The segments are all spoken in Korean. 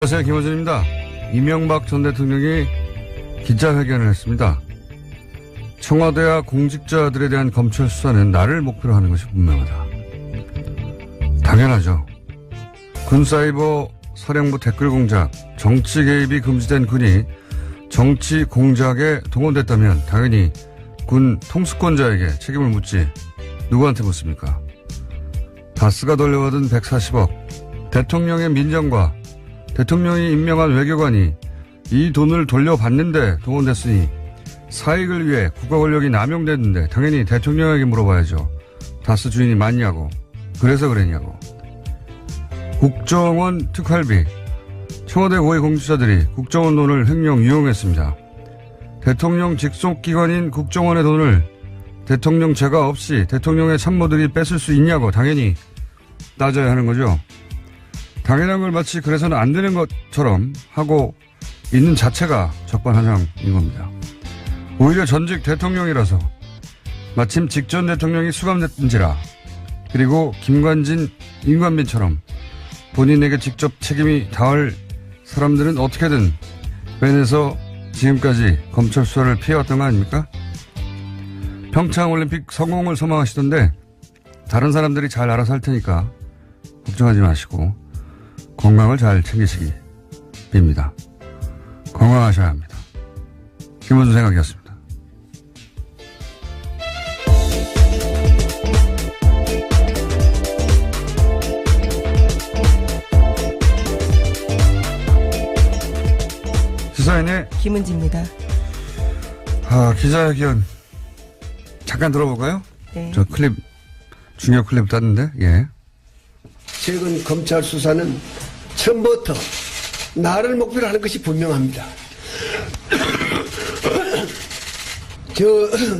안녕하세요. 김호준입니다. 이명박 전 대통령이 기자회견을 했습니다. 청와대와 공직자들에 대한 검찰 수사는 나를 목표로 하는 것이 분명하다. 당연하죠. 군사이버 사령부 댓글 공작, 정치 개입이 금지된 군이 정치 공작에 동원됐다면 당연히 군 통수권자에게 책임을 묻지 누구한테 묻습니까? 다스가 돌려받은 140억, 대통령의 민정과 대통령이 임명한 외교관이 이 돈을 돌려받는데 동원됐으니 사익을 위해 국가 권력이 남용됐는데 당연히 대통령에게 물어봐야죠. 다스 주인이 맞냐고. 그래서 그랬냐고. 국정원 특활비. 청와대 고위 공직자들이 국정원 돈을 횡령 유용했습니다. 대통령 직속기관인 국정원의 돈을 대통령 제가 없이 대통령의 참모들이 뺏을 수 있냐고 당연히 따져야 하는 거죠. 당연한 걸 마치 그래서는 안 되는 것처럼 하고 있는 자체가 적반하장인 겁니다. 오히려 전직 대통령이라서 마침 직전 대통령이 수감됐는지라 그리고 김관진, 임관빈처럼 본인에게 직접 책임이 닿을 사람들은 어떻게든 빼내서 지금까지 검찰 수사를 피해왔던 거 아닙니까? 평창올림픽 성공을 소망하시던데 다른 사람들이 잘 알아서 할 테니까 걱정하지 마시고 건강을 잘 챙기시기 빕니다. 건강하셔야 합니다. 김원준 생각이었습니다. 시사인의 김은지입니다. 기자회견 잠깐 들어볼까요? 네. 저 클립, 중요 클립 땄는데, 예. 최근 검찰 수사는 처음부터 나를 목표로 하는 것이 분명합니다.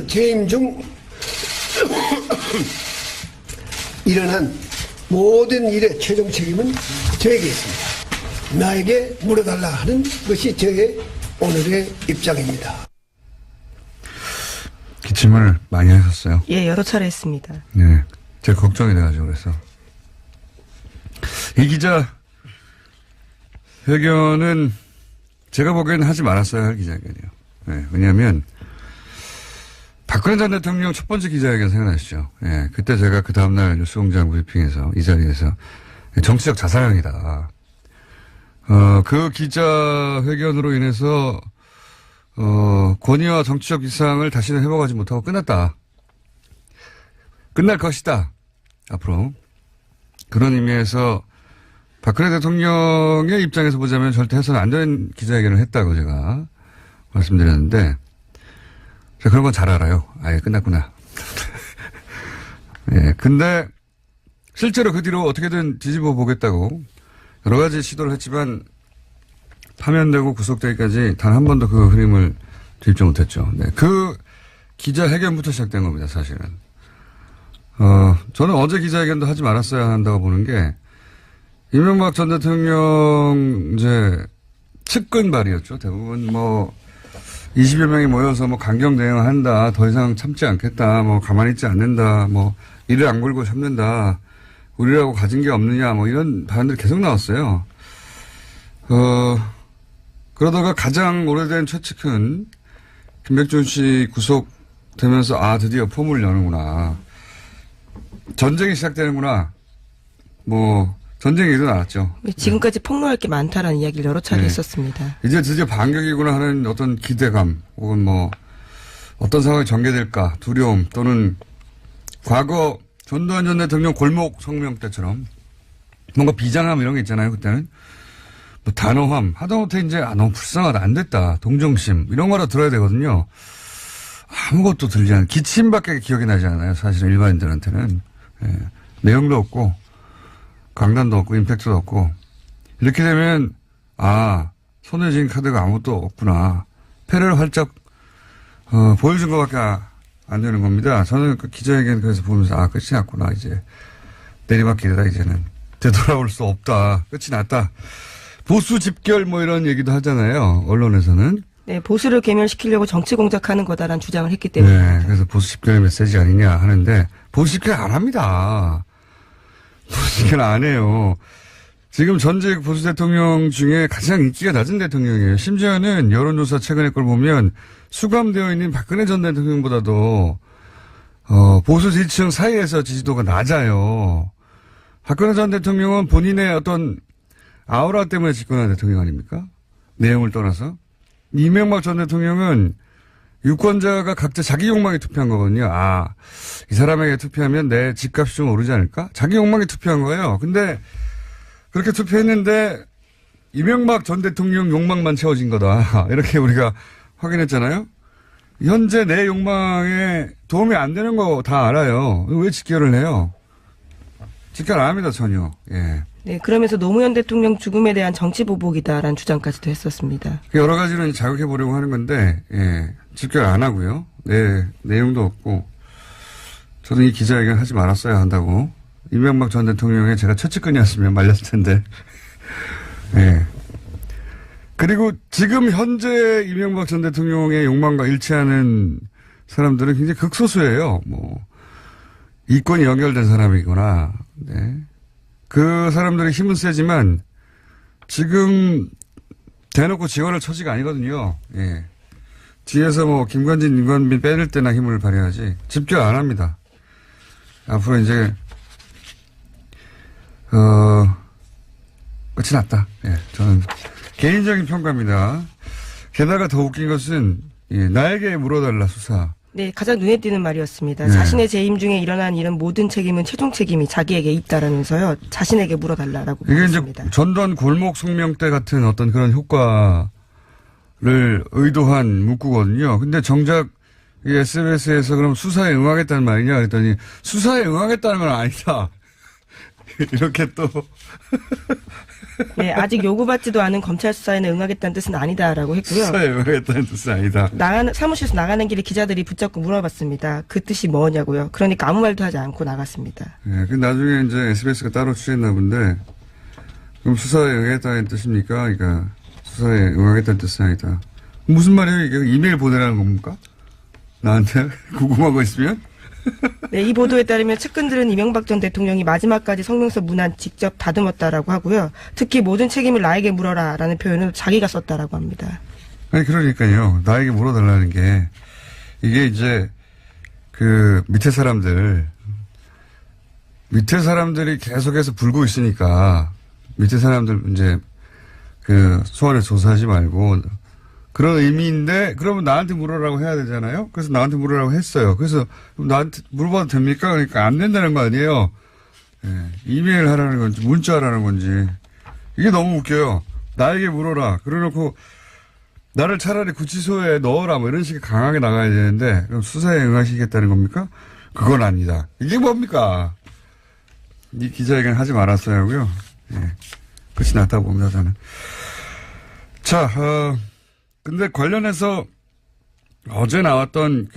재임 중 일어난 모든 일의 최종 책임은 저에게 있습니다. 나에게 물어달라 하는 것이 저의 오늘의 입장입니다. 기침을 많이 하셨어요? 예, 여러 차례 했습니다. 네. 제가 걱정이 돼가지고 그래서. 이 기자 회견은 제가 보기에는 하지 말았어야 할 기자회견이에요. 네, 왜냐하면 박근혜 전 대통령 첫 번째 기자회견 생각나시죠? 네, 그때 제가 그 다음날 뉴스공장 브리핑에서 이 자리에서 정치적 자살행위다. 그 기자회견으로 인해서 권위와 정치적 위상을 다시는 회복하지 못하고 끝났다. 끝날 것이다. 앞으로. 그런 의미에서 박근혜 대통령의 입장에서 보자면 절대 해서는 안 되는 기자회견을 했다고 제가 말씀드렸는데, 제가 그런 건 잘 알아요. 아예 끝났구나. 예, 근데 실제로 그 뒤로 어떻게든 뒤집어 보겠다고 여러 가지 시도를 했지만 파면되고 구속되기까지 단 한 번도 그 흐름을 뒤집지 못했죠. 네, 그 기자회견부터 시작된 겁니다, 사실은. 저는 어제 기자회견도 하지 말았어야 한다고 보는 게, 이명박 전 대통령, 측근 발이었죠. 대부분 20여 명이 모여서 강경 대응한다. 더 이상 참지 않겠다. 가만히 있지 않는다. 이를 안 걸고 참는다. 우리라고 가진 게 없느냐. 이런 발언들이 계속 나왔어요. 그러다가 가장 오래된 최측근, 김백준 씨 구속되면서, 드디어 포문을 여는구나. 전쟁이 시작되는구나. 전쟁이 일어났죠. 지금까지 폭로할 게 많다라는 이야기를 여러 차례 했었습니다. 이제 드디어 반격이구나 하는 어떤 기대감, 혹은 어떤 상황이 전개될까, 두려움, 또는 과거 전두환 전 대통령 골목 성명 때처럼 뭔가 비장함 이런 게 있잖아요, 그때는. 단호함, 하다못해 이제, 너무 불쌍하다, 안 됐다, 동정심, 이런 거라 들어야 되거든요. 아무것도 들리지 않아요. 기침밖에 기억이 나지 않아요, 사실은 일반인들한테는. 예. 내용도 없고, 강단도 없고, 임팩트도 없고. 이렇게 되면, 손에 쥔 카드가 아무것도 없구나. 패를 활짝, 보여준 것밖에 안 되는 겁니다. 저는 그 기자회견 그래서 보면서, 끝이 났구나, 이제. 내리막길이다, 이제는. 되돌아올 수 없다. 끝이 났다. 보수 집결 이런 얘기도 하잖아요. 언론에서는. 네, 보수를 괴멸시키려고 정치 공작하는 거다라는 주장을 했기 때문에. 네, 그래서 보수 집결의 메시지 아니냐 하는데, 보수 집결 안 합니다. 보수 집결 안 해요. 지금 전직 보수 대통령 중에 가장 인기가 낮은 대통령이에요. 심지어는 여론조사 최근의 걸 보면 수감되어 있는 박근혜 전 대통령보다도 보수 지지층 사이에서 지지도가 낮아요. 박근혜 전 대통령은 본인의 어떤 아우라 때문에 집권한 대통령 아닙니까? 내용을 떠나서. 이명박 전 대통령은 유권자가 각자 자기 욕망에 투표한 거거든요. 아, 이 사람에게 투표하면 내 집값이 좀 오르지 않을까? 자기 욕망에 투표한 거예요. 근데 그렇게 투표했는데 이명박 전 대통령 욕망만 채워진 거다. 이렇게 우리가 확인했잖아요. 현재 내 욕망에 도움이 안 되는 거 다 알아요. 왜 직결을 해요? 직결 안 합니다, 전혀. 예. 네, 그러면서 노무현 대통령 죽음에 대한 정치 보복이다라는 주장까지도 했었습니다. 여러 가지는 자극해 보려고 하는 건데, 예. 직결 안 하고요. 네, 내용도 없고. 저는 이 기자회견 하지 말았어야 한다고. 이명박 전 대통령의 제가 최측근이었으면 말렸을 텐데. 예. 그리고 지금 현재 이명박 전 대통령의 욕망과 일치하는 사람들은 굉장히 극소수예요. 뭐, 이권이 연결된 사람이거나, 네. 그 사람들의 힘은 세지만 지금 대놓고 지원할 처지가 아니거든요. 예. 뒤에서 뭐 김관진, 임관빈 빼낼 때나 힘을 발휘하지 집결 안 합니다. 앞으로 이제 끝이 났다. 예. 저는 개인적인 평가입니다. 게다가 더 웃긴 것은 나에게 물어달라 수사. 네, 가장 눈에 띄는 말이었습니다. 네. 자신의 재임 중에 일어난 이런 모든 책임은 최종 책임이 자기에게 있다라면서요. 자신에게 물어달라라고 이게 말했습니다. 이제 전두환 골목 성명대 같은 어떤 그런 효과를 의도한 문구거든요. 근데 정작 이 SBS에서 그럼 수사에 응하겠다는 말이냐 그랬더니 수사에 응하겠다는 건 아니다. 이렇게 또. 네, 아직 요구받지도 않은 검찰 수사에는 응하겠다는 뜻은 아니다라고 했고요. 수사에 응하겠다는 뜻은 아니다. 사무실에서 나가는 길에 기자들이 붙잡고 물어봤습니다. 그 뜻이 뭐냐고요. 그러니까 아무 말도 하지 않고 나갔습니다. 예, 그 나중에 이제 SBS가 따로 취재했나 본데, 그럼 수사에 응하겠다는 뜻입니까? 그러니까 수사에 응하겠다는 뜻은 아니다. 무슨 말이에요? 이게 이메일 보내라는 겁니까? 나한테 궁금한 거 있으면? 네, 이 보도에 따르면 측근들은 이명박 전 대통령이 마지막까지 성명서 문안 직접 다듬었다라고 하고요. 특히 모든 책임을 나에게 물어라라는 표현을 자기가 썼다라고 합니다. 아니, 그러니까요. 나에게 물어달라는 게, 이게 이제, 밑에 사람들이 계속해서 불고 있으니까, 밑에 사람들 이제, 소환에 조사하지 말고, 그런 의미인데, 그러면 나한테 물어라고 해야 되잖아요? 그래서 나한테 물어라고 했어요. 그래서, 나한테 물어봐도 됩니까? 그러니까 안 된다는 거 아니에요? 예, 이메일 하라는 건지, 문자 하라는 건지. 이게 너무 웃겨요. 나에게 물어라. 그래놓고, 나를 차라리 구치소에 넣어라. 뭐 이런 식의 강하게 나가야 되는데, 그럼 수사에 응하시겠다는 겁니까? 그건 아니다. 이게 뭡니까? 이 기자회견 하지 말았어야 하고요. 예. 끝이 났다고 봅니다, 저는. 자, 근데 관련해서 어제 나왔던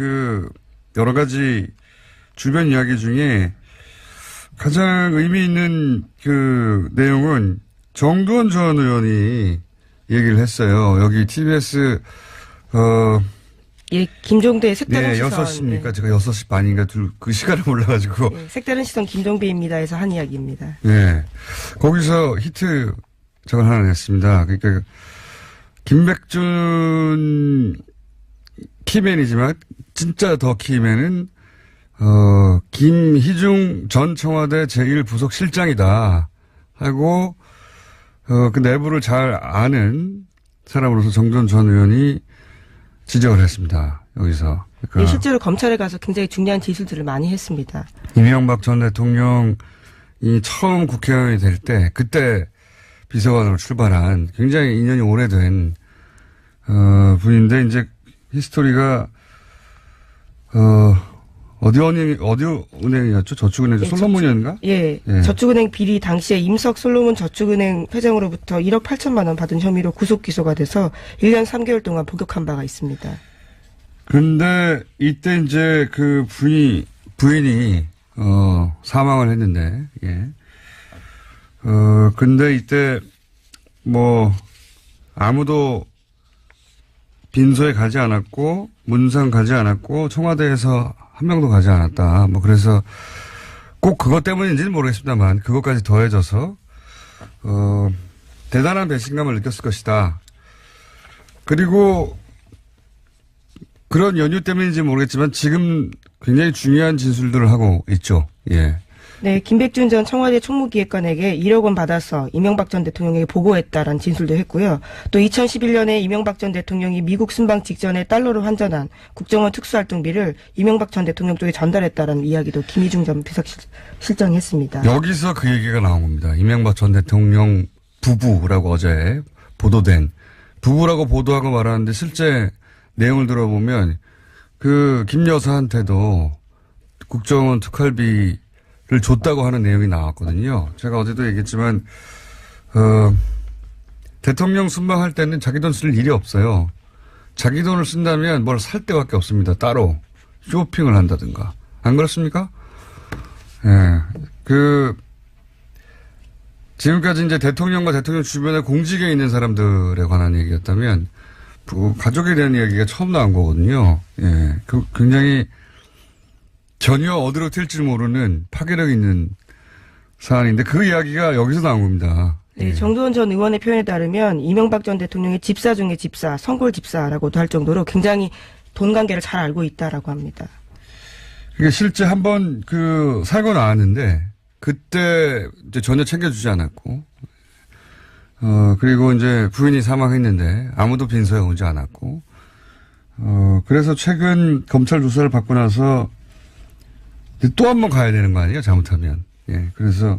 여러 가지 주변 이야기 중에 가장 의미 있는 내용은 정두원 전 의원이 얘기를 했어요. 여기 TBS, 예, 김종대의 색다른 네, 시선. 6시입니까? 네. 제가 6시 반인가 그 시간을 몰라가지고. 네, 색다른 시선 김종배입니다에서 한 이야기입니다. 네. 거기서 히트 저걸 하나 냈습니다. 그러니까 김백준 키맨이지만 진짜 더 키맨은 김희중 전 청와대 제1부속실장이다 하고 그 내부를 잘 아는 사람으로서 정두원 전 의원이 지적을 했습니다. 여기서. 그러니까 네, 실제로 검찰에 가서 굉장히 중요한 지시들을 많이 했습니다. 이명박 전 대통령이 처음 국회의원이 될 때 그때 비서관으로 출발한 굉장히 인연이 오래된 분인데 이제 히스토리가 어디 은행이었죠? 저축은행 솔로몬이었는가? 예, 예. 저축은행 비리 당시에 임석 솔로몬 저축은행 회장으로부터 1억 8천만 원 받은 혐의로 구속 기소가 돼서 1년 3개월 동안 복역한 바가 있습니다. 근데 이때 이제 그 부인이 사망을 했는데, 예. 근데 이때 뭐 아무도 빈소에 가지 않았고 문상 가지 않았고 청와대에서 한 명도 가지 않았다. 뭐 그래서 꼭 그것 때문인지는 모르겠습니다만 그것까지 더해져서 대단한 배신감을 느꼈을 것이다. 그리고 그런 연유 때문인지 모르겠지만 지금 굉장히 중요한 진술들을 하고 있죠. 예. 네, 김백준 전 청와대 총무기획관에게 1억 원 받아서 이명박 전 대통령에게 보고했다라는 진술도 했고요. 또 2011년에 이명박 전 대통령이 미국 순방 직전에 달러로 환전한 국정원 특수활동비를 이명박 전 대통령 쪽에 전달했다라는 이야기도 김희중 전 비서실장이 했습니다. 여기서 그 얘기가 나온 겁니다. 이명박 전 대통령 부부라고 어제 보도된 부부라고 보도하고 말하는데 실제 내용을 들어보면 그 김 여사한테도 국정원 특활비를 줬다고 하는 내용이 나왔거든요. 제가 어제도 얘기했지만 대통령 순방할 때는 자기 돈 쓸 일이 없어요. 자기 돈을 쓴다면 뭘 살 데밖에 없습니다. 따로 쇼핑을 한다든가. 안 그렇습니까? 예. 지금까지 이제 대통령과 대통령 주변에 공직에 있는 사람들에 관한 얘기였다면 가족에 대한 이야기가 처음 나온 거거든요. 예. 굉장히 전혀 어디로 튈지 모르는 파괴력 있는 사안인데 그 이야기가 여기서 나온 겁니다. 네, 예. 정두원 전 의원의 표현에 따르면 이명박 전 대통령의 집사 중에 집사, 성골 집사라고도 할 정도로 굉장히 돈 관계를 잘 알고 있다라고 합니다. 이게 실제 한번 살고 나왔는데 그때 이제 전혀 챙겨주지 않았고, 그리고 이제 부인이 사망했는데 아무도 빈소에 오지 않았고, 그래서 최근 검찰 조사를 받고 나서 또 한 번 가야 되는 거 아니에요? 잘못하면. 예. 그래서,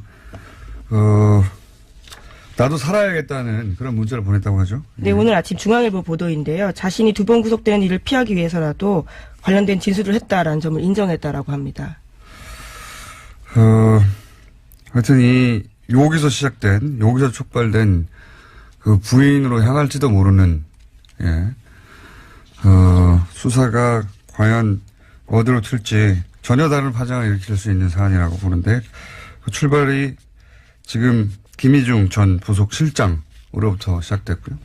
나도 살아야겠다는 그런 문자를 보냈다고 하죠. 네, 오늘 아침 중앙일보 보도인데요. 자신이 2번 구속되는 일을 피하기 위해서라도 관련된 진술을 했다라는 점을 인정했다라고 합니다. 하여튼 여기서 촉발된 그 부인으로 향할지도 모르는, 예. 수사가 과연 어디로 튈지 전혀 다른 파장을 일으킬 수 있는 사안이라고 보는데 그 출발이 지금 김희중 전 부속 실장으로부터 시작됐고요.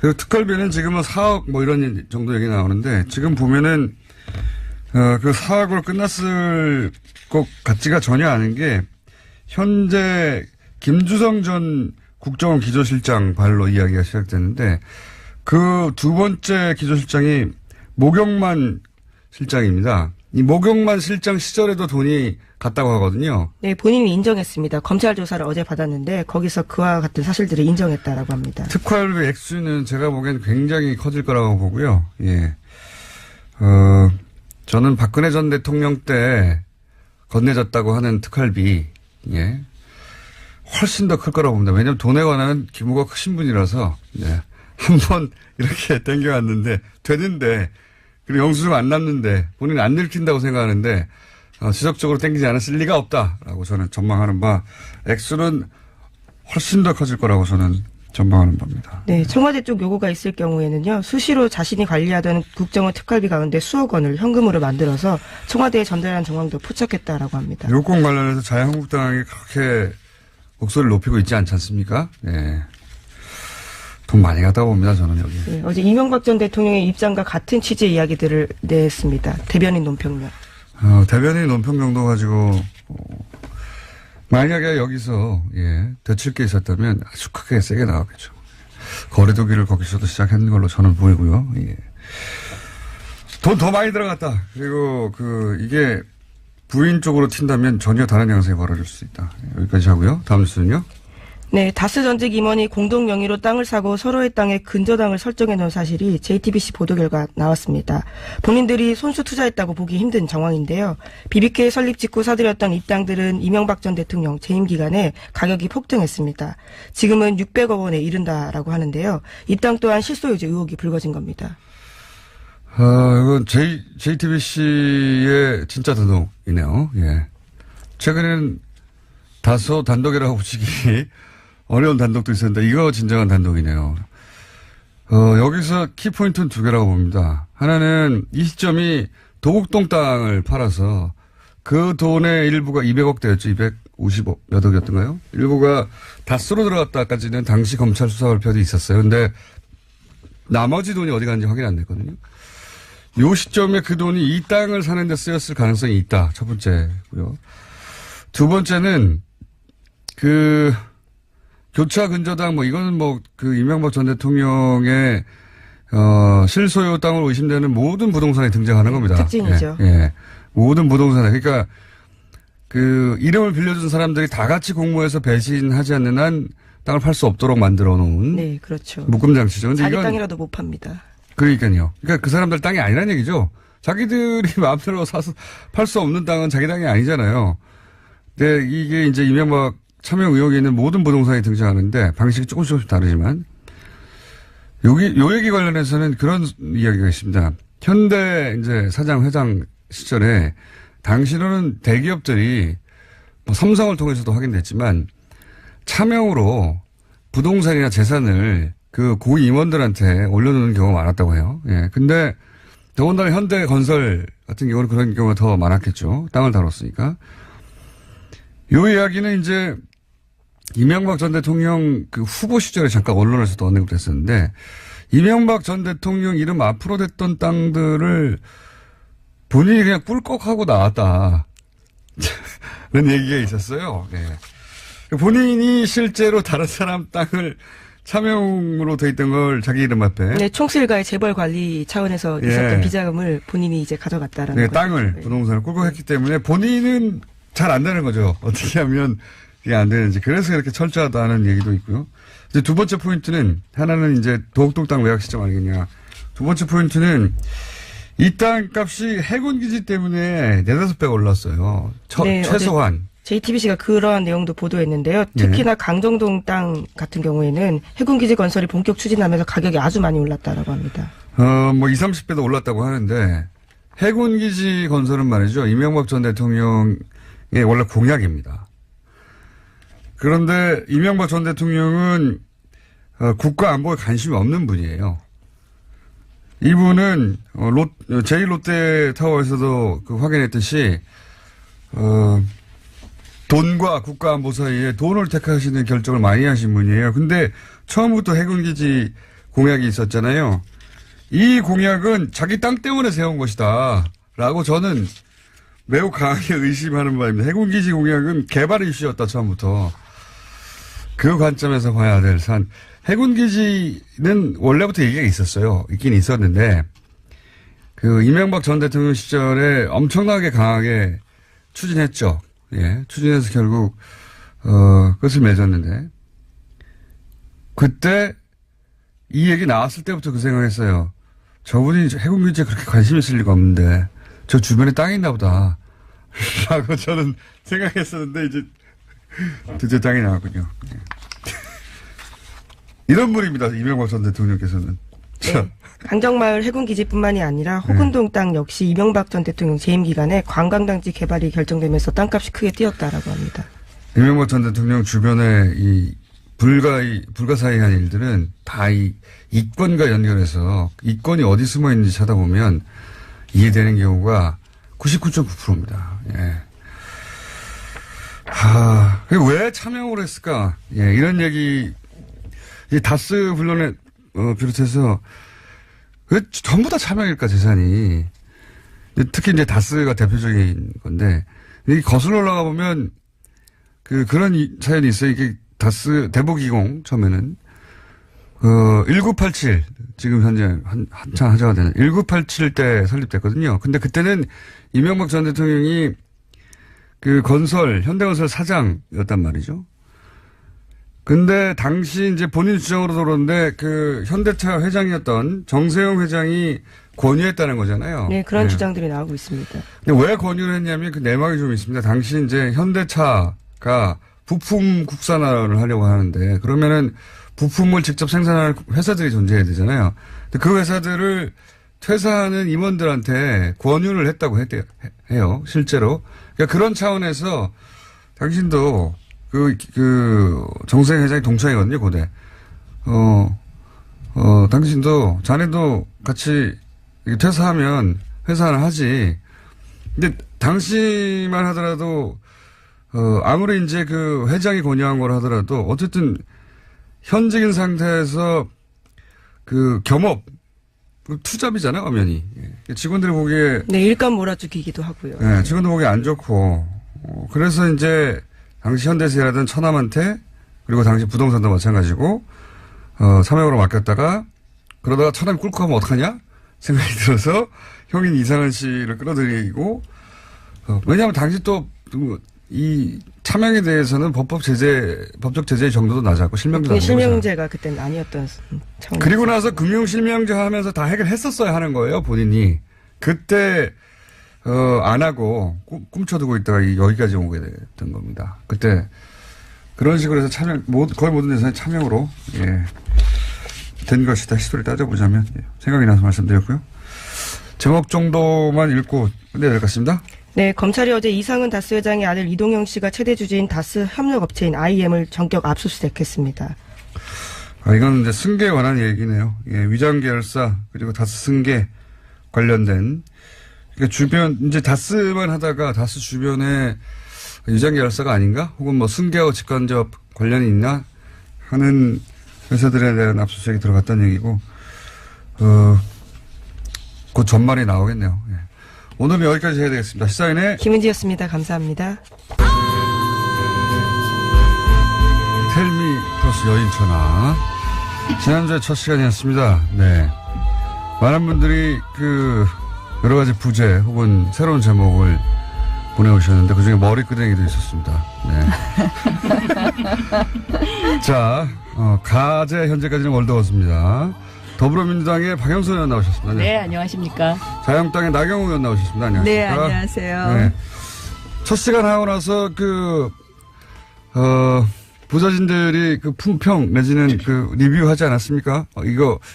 그리고 특활비는 지금은 4억 뭐 이런 정도 얘기 나오는데 지금 보면은 그 4억으로 끝났을 것 같지가 전혀 않은 게 현재 김주성 전 국정원 기조실장 발로 이야기가 시작됐는데 그 두 번째 기조실장이 모경만 실장입니다. 이 모경만 실장 시절에도 돈이 갔다고 하거든요. 네, 본인이 인정했습니다. 검찰 조사를 어제 받았는데 거기서 그와 같은 사실들을 인정했다라고 합니다. 특활비 액수는 제가 보기엔 굉장히 커질 거라고 보고요. 예. 저는 박근혜 전 대통령 때 건네졌다고 하는 특활비, 예. 훨씬 더 클 거라고 봅니다. 왜냐하면 돈에 관한 규모가 크신 분이라서, 예. 한번 이렇게 땡겨왔는데, 되는데, 그리고 영수증 안 남는데, 본인은 안 들킨다고 생각하는데, 지속적으로 땡기지 않았을 리가 없다라고 저는 전망하는 바, 액수는 훨씬 더 커질 거라고 저는 전망하는 바입니다. 네, 청와대 쪽 요구가 있을 경우에는요, 수시로 자신이 관리하던 국정원 특활비 가운데 수억 원을 현금으로 만들어서 청와대에 전달한 정황도 포착했다라고 합니다. 요건 관련해서 자유한국당이 그렇게 목소리를 높이고 있지 않지 않습니까? 네. 돈 많이 갖다 봅니다, 저는 여기. 네, 어제 이명박 전 대통령의 입장과 같은 취지의 이야기들을 냈습니다. 대변인 논평면. 대변인 논평 정도 가지고, 만약에 여기서, 예, 되칠 게 있었다면 아주 크게 세게 나왔겠죠. 거리두기를 거기서도 시작한 걸로 저는 보이고요. 예. 돈 더 많이 들어갔다. 그리고 이게 부인 쪽으로 튄다면 전혀 다른 양상이 벌어질 수 있다. 여기까지 하고요. 다음 뉴스는요. 네, 다스 전직 임원이 공동 명의로 땅을 사고 서로의 땅에 근저당을 설정해 놓은 사실이 JTBC 보도 결과 나왔습니다. 본인들이 손수 투자했다고 보기 힘든 정황인데요. BBK 설립 직후 사들였던 이 땅들은 이명박 전 대통령 재임 기간에 가격이 폭등했습니다. 지금은 600억 원에 이른다라고 하는데요. 이 땅 또한 실소유주 의혹이 불거진 겁니다. 이건 JTBC의 진짜 단독이네요. 예. 최근에는 다소 단독이라고 붙이기 어려운 단독도 있었는데 이거 진정한 단독이네요. 여기서 키포인트는 두 개라고 봅니다. 하나는 이 시점이 도곡동 땅을 팔아서 그 돈의 일부가 200억대였죠. 250억 몇 억이었던가요? 일부가 다스로 들어갔다까지는 당시 검찰 수사 발표도 있었어요. 근데 나머지 돈이 어디 갔는지 확인 안 됐거든요. 요 시점에 그 돈이 이 땅을 사는 데 쓰였을 가능성이 있다. 첫 번째고요. 두 번째는 교차 근저당 뭐 이거는 뭐 그 이명박 전 대통령의 실소유 땅으로 의심되는 모든 부동산에 등장하는 겁니다. 특징이죠. 예, 예. 모든 부동산에. 그러니까 그 이름을 빌려준 사람들이 다 같이 공모해서 배신하지 않는 한 땅을 팔 수 없도록 만들어 놓은 네, 그렇죠. 묶음 장치죠. 근데 자기 이건 땅이라도 못 팝니다. 그러니까요. 그러니까 그 사람들 땅이 아니라는 얘기죠. 자기들이 마음대로 사서 팔 수 없는 땅은 자기 땅이 아니잖아요. 근데 이게 이제 이명박 참여 의혹에 있는 모든 부동산이 등장하는데 방식이 조금씩 다르지만 요 얘기 관련해서는 그런 이야기가 있습니다. 현대 이제 사장 회장 시절에 당시로는 대기업들이 뭐 삼성을 통해서도 확인됐지만 차명으로 부동산이나 재산을 그 고위 임원들한테 올려놓는 경우가 많았다고 해요. 예. 근데 더군다나 현대건설 같은 경우는 그런 경우가 더 많았겠죠. 땅을 다뤘으니까. 요 이야기는 이제 이명박 전 대통령 그 후보 시절에 잠깐 언론에서도 언급됐었는데 이명박 전 대통령 이름 앞으로 됐던 땅들을 본인이 그냥 꿀꺽하고 나왔다. 그런 얘기가 있었어요. 네. 본인이 실제로 다른 사람 땅을 차명으로 돼 있던 걸 자기 이름 앞에. 네, 총수일가의 재벌 관리 차원에서 있었던 비자금을 본인이 이제 가져갔다라는 네, 거죠. 땅을 네. 부동산을 꿀꺽했기 때문에 본인은 잘 안 되는 거죠. 어떻게 하면 이게 안 되는지. 그래서 이렇게 철저하다는 얘기도 있고요. 이제 두 번째 포인트는 하나는 이제 도곡동 땅 매각 시점 아니겠냐. 두 번째 포인트는 이 땅 값이 해군기지 때문에 4-5배 올랐어요. 네, 최소한. JTBC가 그러한 내용도 보도했는데요. 특히나 강정동 땅 같은 경우에는 해군기지 건설이 본격 추진하면서 가격이 아주 많이 올랐다라고 합니다. 뭐 20-30배도 올랐다고 하는데 해군기지 건설은 말이죠. 이명박 전 대통령의 원래 공약입니다. 그런데 이명박 전 대통령은 국가 안보에 관심이 없는 분이에요. 이분은 제1롯데타워에서도 확인했듯이 돈과 국가 안보 사이에 돈을 택하시는 결정을 많이 하신 분이에요. 근데 처음부터 해군기지 공약이 있었잖아요. 이 공약은 자기 땅 때문에 세운 것이다 라고 저는 매우 강하게 의심하는 바입니다. 해군기지 공약은 개발 이슈였다 처음부터. 그 관점에서 봐야 될 산. 해군기지는 원래부터 얘기가 있었어요. 있긴 있었는데 그 이명박 전 대통령 시절에 엄청나게 강하게 추진했죠. 예, 추진해서 결국 끝을 맺었는데 그때 이 얘기 나왔을 때부터 그 생각했어요. 저분이 해군기지에 그렇게 관심 있을 리가 없는데 저 주변에 땅이 있나 보다 라고 저는 생각했었는데 이제 드디어 땅이 나왔군요. 예. 이런 분입니다. 이명박 전 대통령께서는. 네. 강정마을 해군기지뿐만이 아니라 호근동 땅 역시 이명박 전 대통령 재임 기간에 관광단지 개발이 결정되면서 땅값이 크게 뛰었다라고 합니다. 이명박 전 대통령 주변에 이 불가사의한 일들은 다 이 이권과 연결해서 이권이 어디 숨어 있는지 찾아보면 이해되는 경우가 99.9%입니다. 예. 왜 참여를 했을까? 예, 이런 얘기, 이 다스 분론에 비롯해서 왜 전부 다 차명일까 재산이? 특히 이제 다스가 대표적인 건데 이 거슬러 올라가 보면 그런 사연이 있어요. 이게 다스 대북이공 처음에는 1987 지금 현재 한창 하자가 되는 1987 때 설립됐거든요. 근데 그때는 이명박 전 대통령이 그 현대건설 사장이었단 말이죠. 근데 당시 이제 본인 주장으로 들었는데 그 현대차 회장이었던 정세영 회장이 권유했다는 거잖아요. 네, 그런 주장들이 나오고 있습니다. 근데 왜 권유를 했냐면 그 내막이 좀 있습니다. 당시 이제 현대차가 부품 국산화를 하려고 하는데 그러면은 부품을 직접 생산할 회사들이 존재해야 되잖아요. 근데 그 회사들을 퇴사하는 임원들한테 권유를 했다고 해요. 실제로. 그러니까 그런 차원에서 당신도 정세영 회장이 동창이거든요, 고대. 당신도, 자네도 같이 퇴사하면 회사를 하지. 근데 당시만 하더라도, 아무리 이제 그 회장이 권유한 걸 하더라도, 어쨌든 현직인 상태에서 그 겸업, 투잡이잖아요, 엄연히. 직원들이 보기에. 네, 일감 몰아주기기도 하고요. 네, 직원들 보기에 안 좋고. 그래서 이제, 당시 현대에서 일하던 처남한테 그리고 당시 부동산도 마찬가지고, 사명으로 맡겼다가, 그러다가 천암이 꿇고 가면 어떡하냐? 생각이 들어서 형인 이상은 씨를 끌어들이고, 왜냐하면 당시 또, 이 차명에 대해서는 법적 제재의 정도도 낮았고, 실명제도 아니고. 실명제가 그때는 아니었던 차원. 그리고 나서 금융실명제 하면서 다 해결했었어야 하는 거예요, 본인이. 그때, 안 하고 꿈쳐두고 있다가 여기까지 오게 됐던 겁니다. 그때 그런 식으로 해서 거의 모든 재산이 차명으로, 예, 된 것이다. 히스토리를 따져보자면, 예, 생각이 나서 말씀드렸고요. 제목 정도만 읽고 끝내야 될 것 같습니다. 네, 검찰이 어제 이상은 다스 회장의 아들 이동영 씨가 최대 주주인 다스 협력업체인 IM을 전격 압수수색했습니다. 이건 이제 승계에 관한 얘기네요. 예, 위장 계열사 그리고 다스 승계 관련된, 그러니까 주변 이제 다스만 하다가 다스 주변에 위장 계열사가 아닌가, 혹은 뭐 승계와 직간접 관련이 있나 하는 회사들에 대한 압수수색이 들어갔다는 얘기고, 곧 전말에 나오겠네요. 예. 오늘은 여기까지 해야 되겠습니다. 시사인의 김은지였습니다. 감사합니다. 텔미 플러스 여인천하. 지난주에 첫 시간이었습니다. 네. 많은 분들이 여러 가지 부제 혹은 새로운 제목을 보내오셨는데 그중에 머리끄댕이도 있었습니다. 네. 자, 가제 현재까지는 월드워즈입니다. 더불어민주당의 박영선 의원 나오셨습니다. 네, 안녕하십니까. 자유한국당의 나경원 의원 나오셨습니다. 안녕하십니까. 네, 안녕하세요. 네. 첫 시간 하고 나서 부자진들이 품평 내지는 리뷰하지 않았습니까?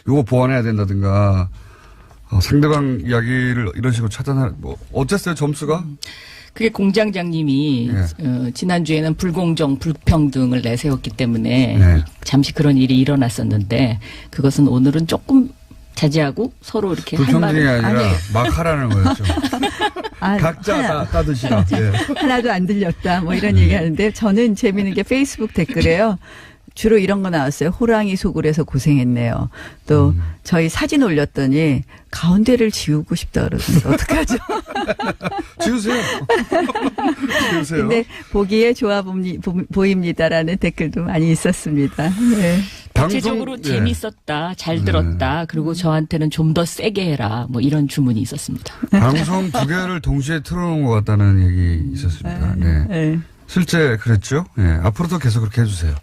요거 보완해야 된다든가, 상대방 이야기를 이런 식으로 어쨌어요, 점수가? 그게 공장장님이 지난주에는 불공정, 불평등을 내세웠기 때문에 네. 잠시 그런 일이 일어났었는데 그것은 오늘은 조금 자제하고 서로 이렇게 할 불평등이 말을 아니라 막 하라는 거였죠. 각자 따드시라. 예. 하나도 안 들렸다. 뭐 이런 얘기 하는데 저는 재미있는 게 페이스북 댓글에요. 주로 이런 거 나왔어요. 호랑이 속을 해서 고생했네요. 또 저희 사진 올렸더니 가운데를 지우고 싶다 그러던데 어떡하죠? 지우세요. 지우세요. 근데 보기에 좋아 보입니다라는 댓글도 많이 있었습니다. 네. 대체적으로 네. 재밌었다, 잘 들었다, 그리고 저한테는 좀 더 세게 해라, 뭐 이런 주문이 있었습니다. 방송 두 개를 동시에 틀어놓은 것 같다는 얘기 있었습니다. 네. 네. 실제 그랬죠? 예. 앞으로도 계속 그렇게 해주세요.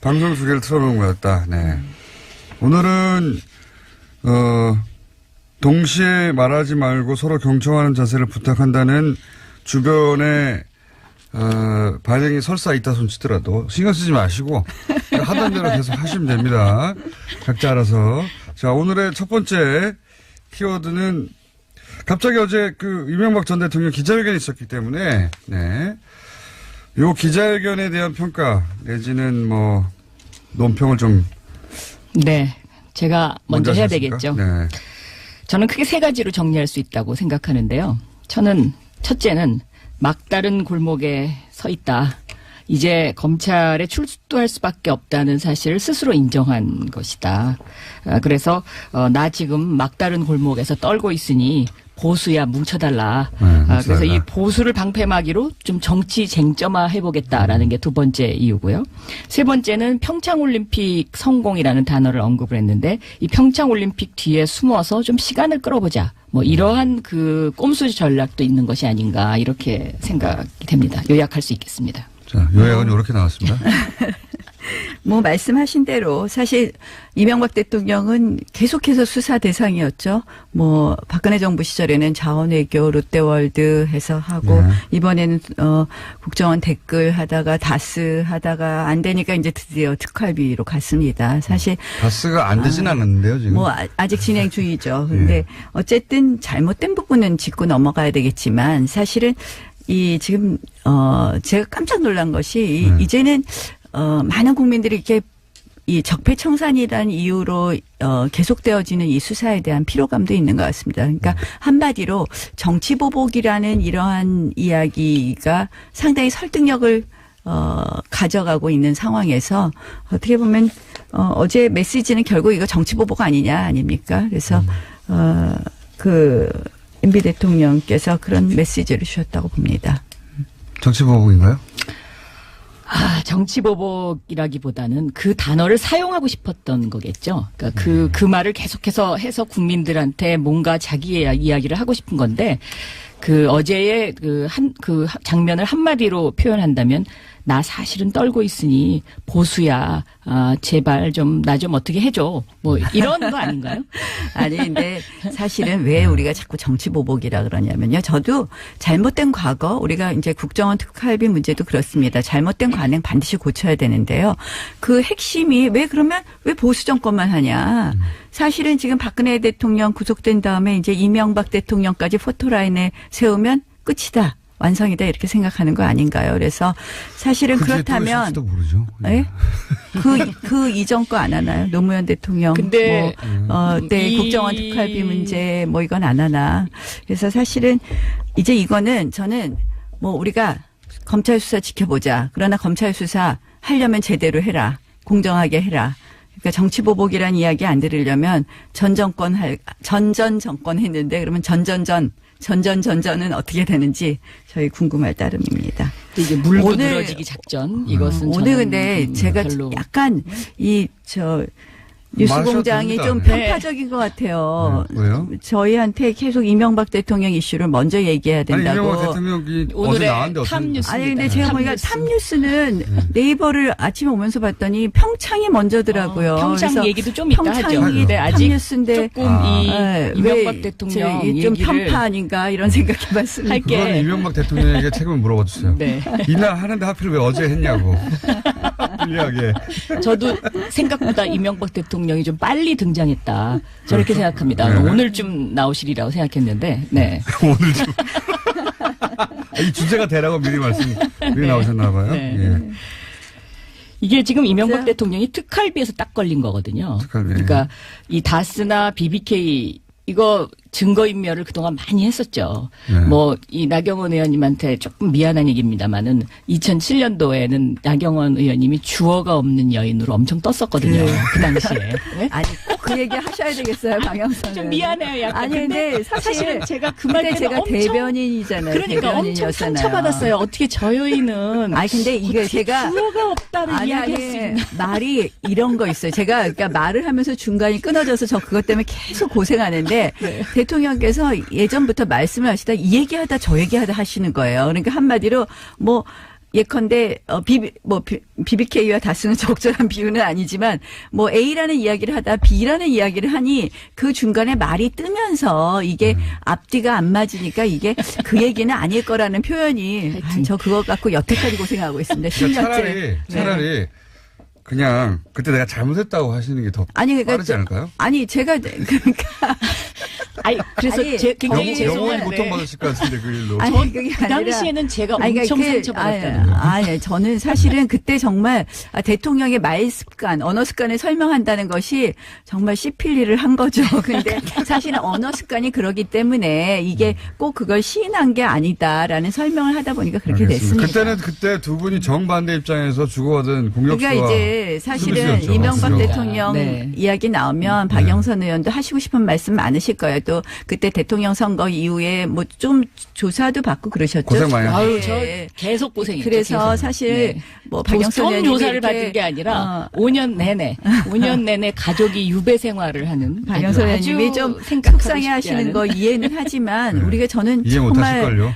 방송 두 개를 틀어놓은 것 같다. 네. 오늘은, 동시에 말하지 말고 서로 경청하는 자세를 부탁한다는 주변에, 반응이 설사 있다 손 치더라도 신경 쓰지 마시고 하던 대로 계속 하시면 됩니다. 각자 알아서. 자, 오늘의 첫 번째 키워드는 갑자기 어제 이명박 전 대통령 기자회견이 있었기 때문에, 네. 요 기자회견에 대한 평가, 내지는 논평을 좀. 네. 제가 먼저 해야 하시겠습니까? 되겠죠. 네. 저는 크게 세 가지로 정리할 수 있다고 생각하는데요. 첫째는 막다른 골목에 서 있다. 이제 검찰에 출두할 수밖에 없다는 사실을 스스로 인정한 것이다. 그래서 나 지금 막다른 골목에서 떨고 있으니 보수야 뭉쳐달라. 그래서 이 보수를 방패막이로 좀 정치 쟁점화 해보겠다라는 게 두 번째 이유고요. 세 번째는 평창올림픽 성공이라는 단어를 언급을 했는데 이 평창올림픽 뒤에 숨어서 좀 시간을 끌어보자. 뭐 이러한 꼼수 전략도 있는 것이 아닌가 이렇게 생각이 됩니다. 요약할 수 있겠습니다. 자, 요약은 이렇게 나왔습니다. 뭐 말씀하신 대로 사실 이명박 대통령은 계속해서 수사 대상이었죠. 뭐 박근혜 정부 시절에는 자원외교, 롯데월드 해서 하고 네. 이번에는 국정원 댓글 하다가 다스 하다가 안 되니까 이제 드디어 특활비로 갔습니다. 사실 다스가 안 되진 않았는데요, 지금. 뭐 아직 진행 중이죠. 근데 어쨌든 잘못된 부분은 짚고 넘어가야 되겠지만 사실은 지금 제가 깜짝 놀란 것이 이제는 많은 국민들이 이렇게 이 적폐청산이라는 이유로 계속되어지는 이 수사에 대한 피로감도 있는 것 같습니다. 그러니까 한마디로 정치보복이라는 이러한 이야기가 상당히 설득력을 가져가고 있는 상황에서 어떻게 보면 어제 메시지는 결국 이거 정치보복 아니냐 그래서 MB 대통령께서 그런 메시지를 주셨다고 봅니다. 정치보복인가요? 정치보복이라기보다는 그 단어를 사용하고 싶었던 거겠죠. 그러니까 그 말을 계속해서 해서 국민들한테 뭔가 자기의 이야기를 하고 싶은 건데, 그 어제의 그 장면을 한마디로 표현한다면, 나 사실은 떨고 있으니 보수야, 제발 나 좀 어떻게 해줘. 뭐 이런 거 아닌가요? 아니, 근데 사실은 왜 우리가 자꾸 정치보복이라 그러냐면요. 저도 잘못된 과거, 우리가 이제 국정원 특활비 문제도 그렇습니다. 잘못된 관행 반드시 고쳐야 되는데요. 그 핵심이 왜 보수 정권만 하냐. 사실은 지금 박근혜 대통령 구속된 다음에 이제 이명박 대통령까지 포토라인에 세우면 끝이다. 완성이다 이렇게 생각하는 거 아닌가요? 그래서 사실은 그렇다면 모르죠. 네? 그 이전 거 안 하나요? 노무현 대통령 근데 네, 국정원 특활비 문제 뭐 이건 안 하나. 그래서 사실은 이제 이거는 저는 뭐 우리가 검찰 수사 지켜보자. 그러나 검찰 수사 하려면 제대로 해라. 공정하게 해라. 그러니까 정치보복이라는 이야기 안 들으려면 전 정권 했는데 그러면 전전전은 어떻게 되는지 저희 궁금할 따름입니다. 이게 물고 늘어지기 작전 이것은 오늘 근데 제가 별로. 약간 뉴스공장이 좀 네. 편파적인 것 같아요. 네. 왜요? 저희한테 계속 이명박 대통령 이슈를 먼저 얘기해야 아니, 된다고. 이명박 대통령이 어제 오늘의 나왔는데 탑뉴스. 아니 근데 제가 보니까 탑뉴스는 네이버를 아침에 오면서 봤더니 평창이 먼저더라고요. 평창 그래서 얘기도 좀 이따 하죠. 평창이 근데 아직 탑뉴스인데 조금 네, 이명박 왜 대통령 좀 얘기를 편파 아닌가 이런 생각해봤습니다. 할게. 그건 이명박 대통령에게 책임을 물어봐 주세요. 네. 이날 하는데 하필 왜 어제 했냐고. 불리하게. 저도 생각보다 이명박 대통령이 좀 빨리 등장했다. 저렇게 생각합니다. 네. 오늘쯤 나오시리라고 생각했는데, 네. 오늘 좀. 이 주제가 되라고 미리 나오셨나 봐요. 네. 예. 이게 지금 이명박 진짜? 대통령이 특활비에서 딱 걸린 거거든요. 특활비. 그러니까 이 다스나 BBK 이거 증거인멸을 그동안 많이 했었죠. 네. 뭐 이 나경원 의원님한테 조금 미안한 얘기입니다만은 2007년도에는 나경원 의원님이 주어가 없는 여인으로 엄청 떴었거든요. 그 당시에. 네? 아니 꼭 그 얘기 하셔야 되겠어요, 방영선. 좀 미안해요, 약간. 아니 근데 사실은 제가 그 그때 말 제가 엄청 대변인이잖아요. 그러니까 엄청 대변인이었잖아요. 상처받았어요. 어떻게 저 여인은 아니 근데 이게 어떻게 제가 주어가 없다는 이야기할 수 있나. 말이 이런 거 있어요. 제가 그러니까 말을 하면서 중간이 끊어져서 저 그것 때문에 계속 고생하는데 네. 대통령께서 예전부터 말씀을 하시다 이 얘기하다 저 얘기하다 하시는 거예요. 그러니까 한마디로 뭐 예컨대 BBK와 다스는 적절한 비유는 아니지만 뭐 A라는 이야기를 하다 B라는 이야기를 하니 그 중간에 말이 뜨면서 이게 앞뒤가 안 맞으니까 이게 그 얘기는 아닐 거라는 표현이 저 그거 갖고 여태까지 고생하고 있습니다. 그러니까 10년째. 차라리 그냥 그때 내가 잘못했다고 하시는 게 더 아니 그러니까 빠르지 않을까요? 아니 제가 그러니까 아니 그래서 아니, 굉장히 영원히 죄송한데 고통받으실 것 같은데 그 일로. 아니 그게 그 아니라 당시에는 제가 아니, 엄청 그러니까 상처받았다는 거예요. 아니, 저는 사실은 그때 정말 대통령의 말 습관, 언어 습관을 설명한다는 것이 정말 씹힐 일을 한 거죠. 근데 사실은 언어 습관이 그러기 때문에 이게 꼭 그걸 시인한 게 아니다라는 설명을 하다 보니까 그렇게 알겠습니다. 됐습니다. 그때 두 분이 정반대 입장에서 주고받은 공격수와 그러니까 이제 사실은 수비수였죠. 이명박 맞죠? 대통령 네. 이야기 나오면 박영선 의원도 하시고 싶은 말씀 많으실 거예요. 또 그때 대통령 선거 이후에 뭐 좀 조사도 받고 그러셨죠. 고생 많이 하셨어요. 아유, 네. 저 계속 고생했죠. 그래서 계속. 사실 네. 뭐 박영선 처음 의원님이 조사를 이렇게, 받은 게 아니라 5년 내내 가족이 유배 생활을 하는 박영선 아주 의원님이 좀 생각하고 속상해 싶지 하시는 않은. 거 이해는 하지만 우리가 저는 이해 정말 못하실걸요.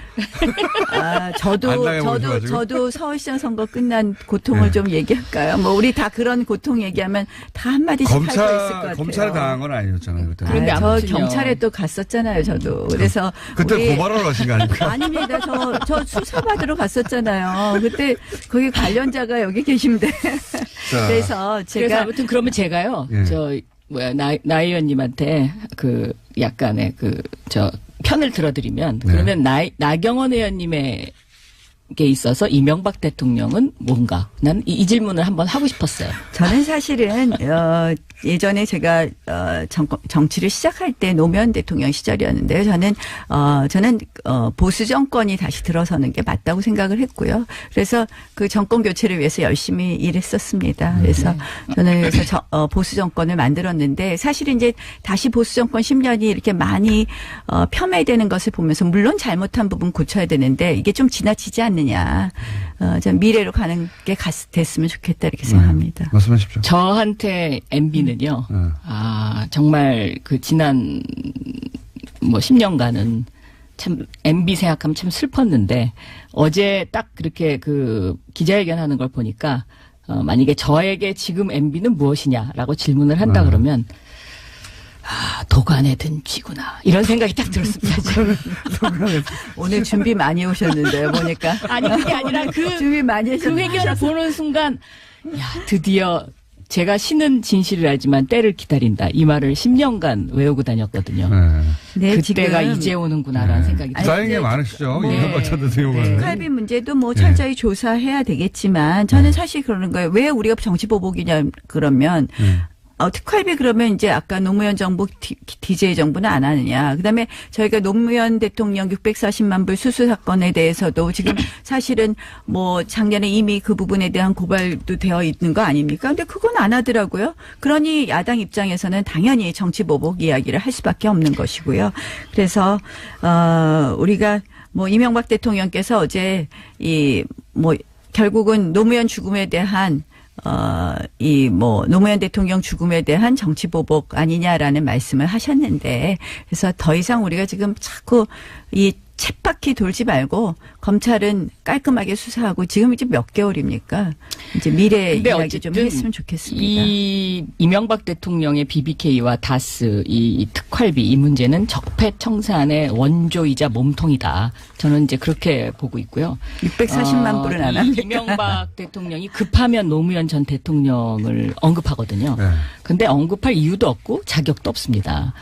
아, 안 당해보셔가지고. 저도 서울시장 선거 끝난 고통을 좀 얘기할까요? 뭐 우리 다 그런 고통 얘기하면 다 한마디씩 할 거 있을 것 같아요. 검찰에 당한 건 아니었잖아요. 그때. 그런데 저 아무튼요. 경찰에 또 갔었잖아요, 저도. 그래서 그때 우리- 고발하러 가신 거 아닙니까? 아닙니다. 저 수사받으러 갔었잖아요. 그때 거기 관련자가 여기 계신데. 자, 그래서 그래서 제가 아무튼 그러면 제가요. 예. 나 의원님한테 그 약간의 편을 들어드리면 네. 그러면 나경원 의원님의 게 있어서 이명박 대통령은 뭔가 난 이 질문을 한번 하고 싶었어요. 저는 사실은 예전에 제가 정치를 시작할 때 노무현 대통령 시절이었는데요. 저는 보수 정권이 다시 들어서는 게 맞다고 생각을 했고요. 그래서 그 정권 교체를 위해서 열심히 일했었습니다. 그래서 저는 그래서 보수 정권을 만들었는데 사실 이제 다시 보수 정권 10년이 이렇게 많이 폄훼되는 것을 보면서 물론 잘못한 부분 고쳐야 되는데 이게 좀 지나치지 않나. 되겠느냐. 전 미래로 가는 게 됐으면 좋겠다 이렇게 생각합니다. 말씀하십시오. 저한테 MB는요. 정말 그 지난 뭐 10년간은 참 MB 생각하면 참 슬펐는데 어제 딱 그렇게 그 기자회견 하는 걸 보니까 만약에 저에게 지금 MB는 무엇이냐라고 질문을 한다 그러면 도간에 든 쥐구나 이런 생각이 딱 들었습니다. 오늘 준비 많이 오셨는데요, 보니까. 아니 그게 아니라 준비 많이 하셨는데. 그 회견을 보는 순간 야 드디어 제가 신은 진실을 알지만 때를 기다린다 이 말을 10년간 외우고 다녔거든요. 네, 그때가 지금 이제 오는구나라는 생각이 들어요. 쌓인 게 많으시죠. 네. 이명박 전 대통령은. 특활비 문제도 뭐 철저히 조사해야 되겠지만 저는 사실 그러는 거예요. 왜 우리가 정치보복이냐 그러면 특활비 그러면 이제 아까 노무현 정부 DJ 정부는 안 하느냐. 그다음에 저희가 노무현 대통령 640만 불 수수 사건에 대해서도 지금 사실은 뭐 작년에 이미 그 부분에 대한 고발도 되어 있는 거 아닙니까? 근데 그건 안 하더라고요. 그러니 야당 입장에서는 당연히 정치보복 이야기를 할 수밖에 없는 것이고요. 그래서 우리가 뭐 이명박 대통령께서 어제 결국은 노무현 죽음에 대한 노무현 대통령 죽음에 대한 정치보복 아니냐라는 말씀을 하셨는데, 그래서 더 이상 우리가 지금 자꾸 이 쳇바퀴 돌지 말고 검찰은 깔끔하게 수사하고 지금 이제 몇 개월입니까? 이제 미래 이야기 좀 했으면 좋겠습니다. 이 이명박 대통령의 BBK와 다스 이 특활비 이 문제는 적폐청산의 원조이자 몸통이다. 저는 이제 그렇게 보고 있고요. 640만 불은 안 합니까? 이명박 대통령이 급하면 노무현 전 대통령을 언급하거든요. 근데 언급할 이유도 없고 자격도 없습니다.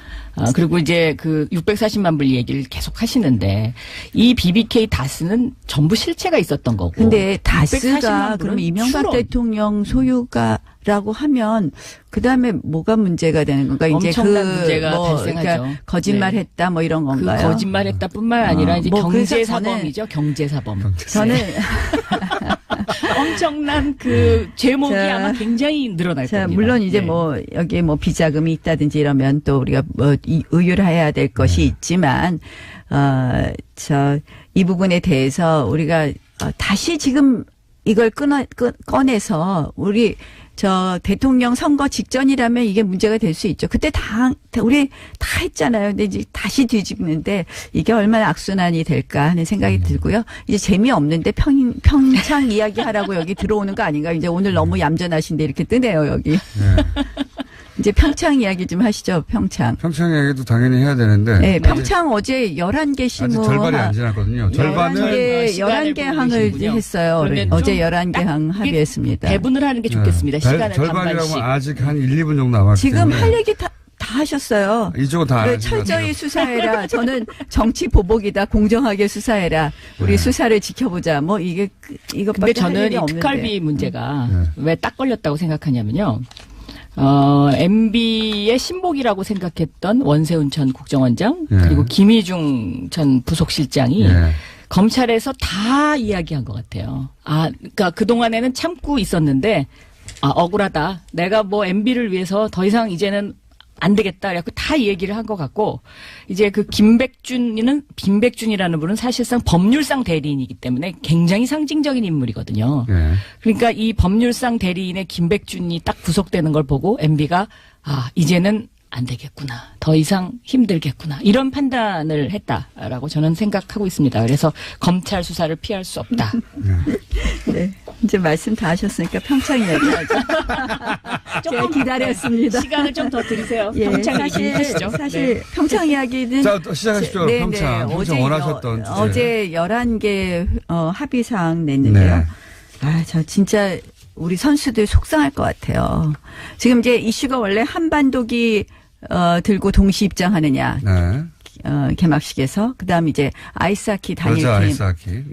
그리고 이제 그 640만 불 얘기를 계속 하시는데 이 BBK 다스는 전부 실체가 있었던 거고. 근데 다스가 그럼 이명박 대통령 소유가라고 하면 그 다음에 뭐가 문제가 되는 건가? 이제 엄청난 문제가 발생하죠. 그러니까 거짓말했다 뭐 이런 건가요? 그 거짓말했다뿐만 아니라 이제 뭐 경제사범이죠. 경제사범. 저는 엄청난 그 제목이 아마 굉장히 늘어날 겁니다. 물론 이제 네. 뭐 여기에 뭐 비자금이 있다든지 이러면 또 우리가 뭐 의율해야 될 것이 있지만 이 부분에 대해서 우리가 다시 지금 이걸 꺼내서 우리 대통령 선거 직전이라면 이게 문제가 될 수 있죠. 그때 우리 다 했잖아요. 근데 이제 다시 뒤집는데 이게 얼마나 악순환이 될까 하는 생각이 들고요. 이제 재미없는데 평창 이야기 하라고 여기 들어오는 거 아닌가. 이제 오늘 너무 얌전하신데 이렇게 뜨네요, 여기. 이제 평창 이야기 좀 하시죠, 평창. 평창 이야기도 당연히 해야 되는데. 네, 평창 어제 11개 실무. 아직 절반이 안 지났거든요. 절반을. 11개 항을 했어요. 어제 11개 항 합의했습니다. 배분을 하는 게 좋겠습니다. 시간을 절반이라고 반반씩. 아직 한 1, 2분 정도 남았기 지금 때문에. 할 얘기 다 하셨어요. 이쪽은 다 네, 철저히 수사해라. 저는 정치 보복이다. 공정하게 수사해라. 우리 수사를 지켜보자. 뭐 이것밖에 근데 저는 할 얘기 이 없는데. 특활비 문제가 왜 딱 걸렸다고 생각하냐면요. MB의 신복이라고 생각했던 원세훈 전 국정원장 그리고 김희중 전 부속실장이 검찰에서 다 이야기한 것 같아요. 그러니까 그동안에는 참고 있었는데 억울하다. 내가 뭐 MB를 위해서 더 이상 이제는 안 되겠다. 그래갖고 다 얘기를 한 것 같고, 이제 그 김백준이라는 분은 사실상 법률상 대리인이기 때문에 굉장히 상징적인 인물이거든요. 그러니까 이 법률상 대리인의 김백준이 딱 구속되는 걸 보고 MB가 이제는 안 되겠구나. 더 이상 힘들겠구나. 이런 판단을 했다라고 저는 생각하고 있습니다. 그래서 검찰 수사를 피할 수 없다. 네. 이제 말씀 다 하셨으니까 평창 이야기하죠. 제가 기다렸습니다. 시간을 좀 더 드리세요. 예, 평창 얘기 하시죠. 사실 평창 이야기는 자, 시작하십시오. 평창 원하셨던 주제. 어제 11개 합의사항 냈는데요. 저 진짜 우리 선수들 속상할 것 같아요. 지금 이제 이슈가 원래 한반도기 들고 동시 입장하느냐. 개막식에서. 그다음 이제 아이스하키 단일팀. 여자 아이스하키.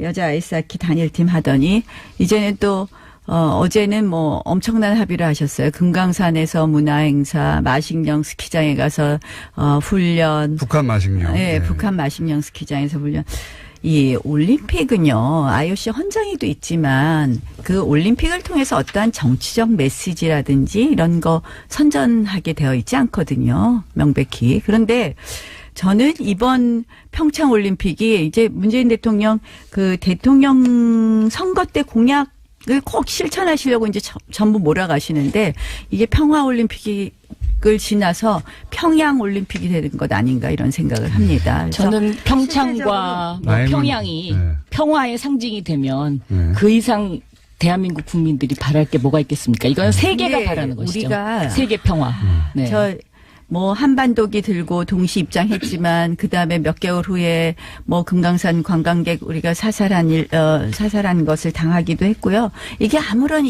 여자 아이스하키 단일팀 하더니 이제는 또 어제는 뭐 엄청난 합의를 하셨어요. 금강산에서 문화행사, 마식령 스키장에 가서 훈련. 북한 마식령. 네, 북한 마식령 스키장에서 훈련. 이 올림픽은요, IOC 헌정에도 있지만 그 올림픽을 통해서 어떠한 정치적 메시지라든지 이런 거 선전하게 되어 있지 않거든요. 명백히. 그런데 저는 이번 평창 올림픽이 이제 문재인 대통령 그 대통령 선거 때 공약을 꼭 실천하시려고 이제 전부 몰아가시는데 이게 평화 올림픽을 지나서 평양 올림픽이 되는 것 아닌가 이런 생각을 합니다. 그래서 저는 평창과 뭐 마음은- 평양이 네. 평화의 상징이 되면 네. 그 이상 대한민국 국민들이 바랄 게 뭐가 있겠습니까? 이건 세계가 근데 바라는 것이죠. 우리가 세계 평화. 네. 저 뭐 한반도기 들고 동시 입장했지만 그 다음에 몇 개월 후에 뭐 금강산 관광객 우리가 사살한 것을 당하기도 했고요. 이게 아무런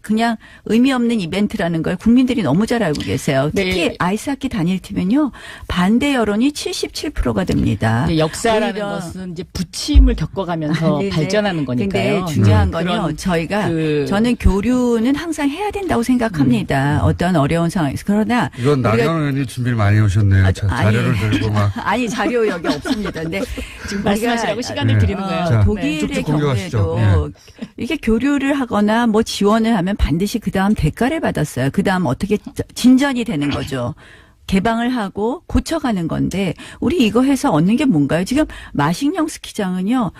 그냥 의미 없는 이벤트라는 걸 국민들이 너무 잘 알고 계세요. 특히 네. 아이스하키 단일팀은요 반대 여론이 77%가 됩니다. 근데 역사라는 오히려- 것은 이제 부침을 겪어가면서 네네. 발전하는 거니까요. 근데 중요한 건요. 그런 저희가 저는 교류는 항상 해야 된다고 생각합니다. 어떤 어려운 상황에서. 그러나 이건 우리가 나경원 의원이 준비를 많이 해오셨네요. 자료를 들고 막. 아니 자료 여기 없습니다. 근데 지금 말씀하시라고 시간을 네. 드리는 거예요. 자, 독일의 쭉쭉 공개하시죠. 경우에도 이게 교류를 하거나 뭐 지원을 하면 반드시 그 다음 대가를 받았어요. 그 다음 어떻게 진전이 되는 거죠. 개방을 하고 고쳐가는 건데 우리 이거 해서 얻는 게 뭔가요? 지금 마식령 스키장은요.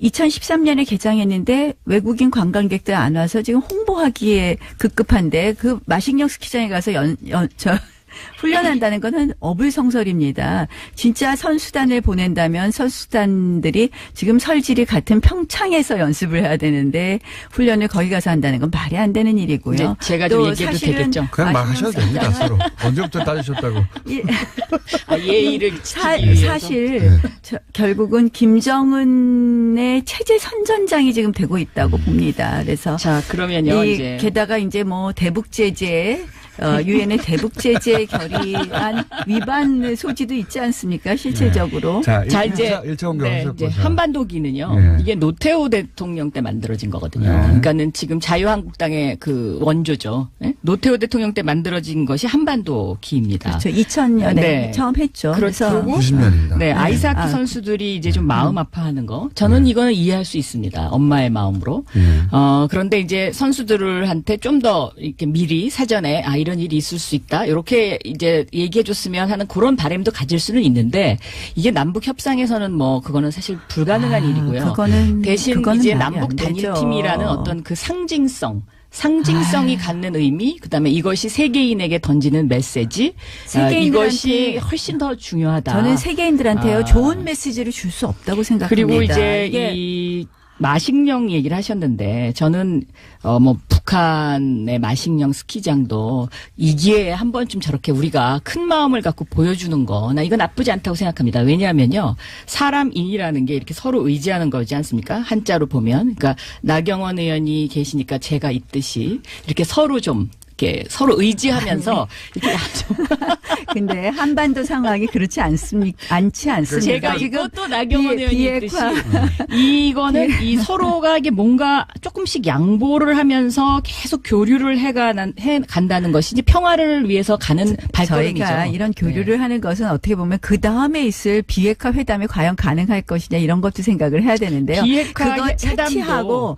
2013년에 개장했는데 외국인 관광객들 안 와서 지금 홍보하기에 급급한데 그 마식령 스키장에 가서 훈련한다는 거는 어불성설입니다. 진짜 선수단을 보낸다면 선수단들이 지금 설질이 같은 평창에서 연습을 해야 되는데 훈련을 거기 가서 한다는 건 말이 안 되는 일이고요. 이제 제가 좀 또 얘기해도 사실은 되겠죠? 그냥 막 하셔도 마식령 됩니다, 서로. 언제부터 따지셨다고. 예의를 지키기 위해서. 사실 네. 결국은 김정은의 체제 선전장이 지금 되고 있다고 봅니다. 그래서 자, 그러면요, 이제. 게다가 이제 뭐 대북 제재 유엔의 대북 제재 결의안 위반 소지도 있지 않습니까? 실질적으로. 자, 자, 이제, 1차 공개 네, 하셨고. 이제 한반도기는요, 네. 이게 노태우 대통령 때 만들어진 거거든요. 네. 그러니까는 지금 자유한국당의 그 원조죠. 네? 노태우 대통령 때 만들어진 것이 한반도기입니다. 그렇죠. 2000년에 네. 처음 했죠. 그렇죠. 그래서 90년입니다. 네, 아이스하키 아. 선수들이 이제 좀 마음 아파하는 거. 저는 이거는 이해할 수 있습니다. 엄마의 마음으로. 그런데 이제 선수들한테 좀 더 이렇게 미리 사전에 이런 일이 있을 수 있다. 이렇게 이제 얘기해 줬으면 하는 그런 바람도 가질 수는 있는데 이게 남북 협상에서는 뭐 그거는 사실 불가능한 일이고요. 그거는 대신 그거는 이제 말이 남북 안 되죠. 단일팀이라는 어떤 그 상징성이 갖는 의미, 그다음에 이것이 세계인에게 던지는 메시지, 세계인들한테 이것이 훨씬 더 중요하다. 저는 세계인들한테요 좋은 메시지를 줄 수 없다고 생각합니다. 그리고 이제 이게 이 마식령 얘기를 하셨는데 저는 뭐 북한의 마식령 스키장도 이 기회에 한 번쯤 저렇게 우리가 큰 마음을 갖고 보여주는 거 나 이거 나쁘지 않다고 생각합니다. 왜냐하면요 사람인이라는 게 이렇게 서로 의지하는 거지 않습니까? 한자로 보면 그러니까 나경원 의원이 계시니까 제가 있듯이 이렇게 서로 좀 이렇게 서로 의지하면서 이렇게 좀 근데 한반도 상황이 그렇지 않지 않습니까? 제가 지금 이것도 나경원 의원이 있듯이 비핵화. 이거는 이 서로가 이게 뭔가 조금씩 양보를 하면서 계속 교류를 해 간다는 것이 이제 평화를 위해서 가는 발걸음이죠. 저희가 이런 교류를 하는 것은 어떻게 보면 그 다음에 있을 비핵화 회담이 과연 가능할 것이냐 이런 것도 생각을 해야 되는데요. 비핵화 그거 차치하고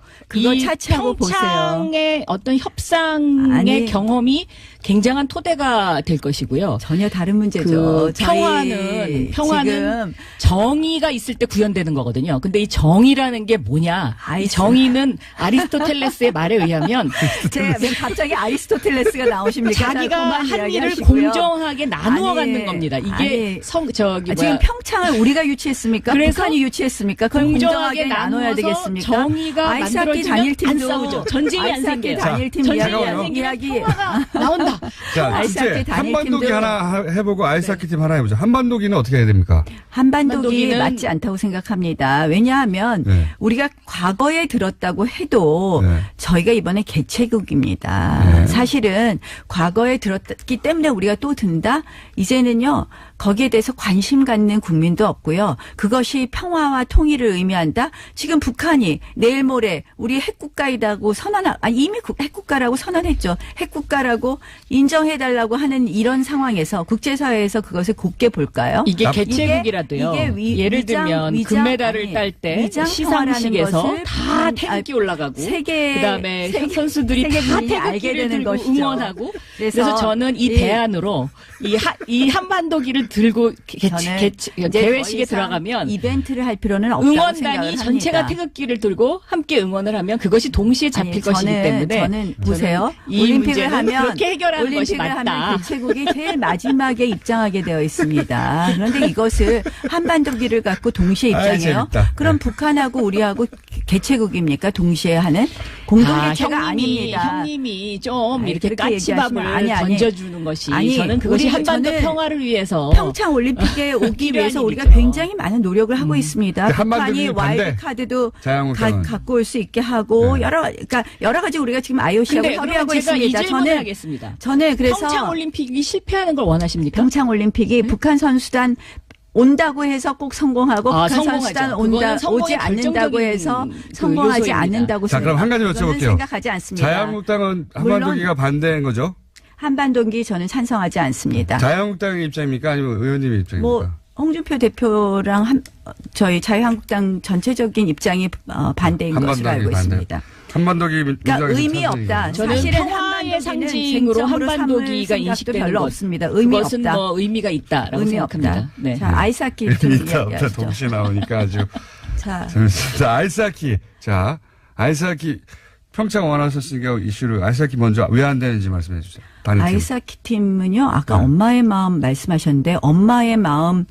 보세요. 평창의 어떤 협상의 아니. 경험이 굉장한 토대가 될 것이고요. 전혀 다른 문제죠. 그 저희 평화는 지금 정의가 있을 때 구현되는 거거든요. 근데 이 정의라는 게 뭐냐? 이 정의는 아리스토텔레스의 말에 의하면 왜 갑자기 아리스토텔레스가 나오십니까? 자기가 그만 한 일을 이야기하시고요. 공정하게 나누어 아니, 갖는 겁니다. 이게 아니, 지금 뭐야? 평창을 우리가 유치했습니까? 그래서 북한이 유치했습니까? 그걸 공정하게 나눠야 나눠서 되겠습니까? 정의가 아이스하키 만들어지면 단일팀도 안 싸우죠. 전쟁이 안 아이스하키 생겨요. 단일팀 전쟁이 이야기- 안 생기면 이야기 평화가 나온다. 자, 아이스하키 이제 단일팀도- 한반도기 하나 해보고 아이스하키 팀 하나 해보죠. 한반도기는 어떻게 해야 됩니까? 한반도기 한반도기는- 맞지 않다고 생각합니다. 왜냐하면 네. 우리가 과거에 들었다고 해도 네. 저희가 이번에 개최국입니다. 네. 사실은 과거에 들었기 때문에 우리가 또 든다? 이제는요. 거기에 대해서 관심 갖는 국민도 없고요. 그것이 평화와 통일을 의미한다? 지금 북한이 내일 모레 우리 핵국가이다고 이미 핵국가라고 선언했죠. 국가라고 인정해달라고 하는 이런 상황에서 국제사회에서 그것을 곱게 볼까요? 이게 개최국이라도요. 예를 들면 금메달을 딸 때 시상식에서 다 태극기 올라가고 그다음에 선수들이 다 태극기를 들고 응원하고 그래서 저는 이 대안으로 이 한반도기를 들고 개회식에 들어가면 이벤트를 할 필요는 없다고 생각을 응원단이 합니다. 전체가 태극기를 들고 함께 응원을 하면 그것이 동시에 잡힐 것이기 때문에 저는 보세요. 이 올림픽을 문제는 하면 그렇게 해결하는 것이 올림픽을 맞다. 하면 개최국이 제일 마지막에 입장하게 되어 있습니다. 그런데 이것을 한반도기를 갖고 동시에 입장해요. 재밌다. 그럼 북한하고 우리하고 개최국입니까? 동시에 하는 공동 개최가 아닙니다. 형님이 좀 이렇게 그렇게 까치밥을 얘기하시면 아니. 던져주는 것이 아니, 저는 그것이 우리 한반도 저는 평화를 위해서 평창 올림픽에 오기 위해서 우리가 일이죠. 굉장히 많은 노력을 하고 있습니다. 근데 한반도 북한이 기준 반대. 와일드 카드도 자유한국당은. 갖고 올 수 있게 하고 그러니까 여러 가지 우리가 지금 IOC하고 근데 협의하고 그러면 제가 이 있습니다. 질문을 하겠습니다. 저는 그래서 평창 올림픽이 실패하는 걸 원하십니까? 평창 올림픽이 북한 선수단 온다고 해서 꼭 성공하고 북한 성공하죠. 선수단 그거는 성공의 오지 않는다고 결정적인 해서 그 성공하지 요소입니다. 않는다고 자, 그럼 한 가지 그거는 여쭤볼게요. 생각하지 않습니다. 자유한국당은 한반도기가 반대인 거죠? 한반도기 저는 찬성하지 않습니다. 자유한국당의 입장입니까? 아니면 의원님의 입장입니까? 뭐 홍준표 대표랑 저희 자유한국당 전체적인 입장이 반대인 것으로 알고 있습니다. 한반도기 그러니까 민주당에서 의미 찬성이에요. 없다. 저는 사실은 평화의 한반도기는 상징으로 쟁점으로 한반도기가 삼을 인식되는 생각도 별로 것. 없습니다. 의미 그것은 없다. 뭐 의미가 있다라고 의미 생각합니다. 없다. 네. 자, 아이스하키 좀 있다 없다 이야기하시죠. 동시에 나오니까 아주 자, 재밌습니다. 아이스하키. 자, 아이스하키 평창 원하셨으니까 이슈를 아이스하키 먼저 왜 안 되는지 말씀해 주세요. 단일팀. 아이스하키 팀은요. 아까 네. 엄마의 마음 말씀하셨는데 엄마의 마음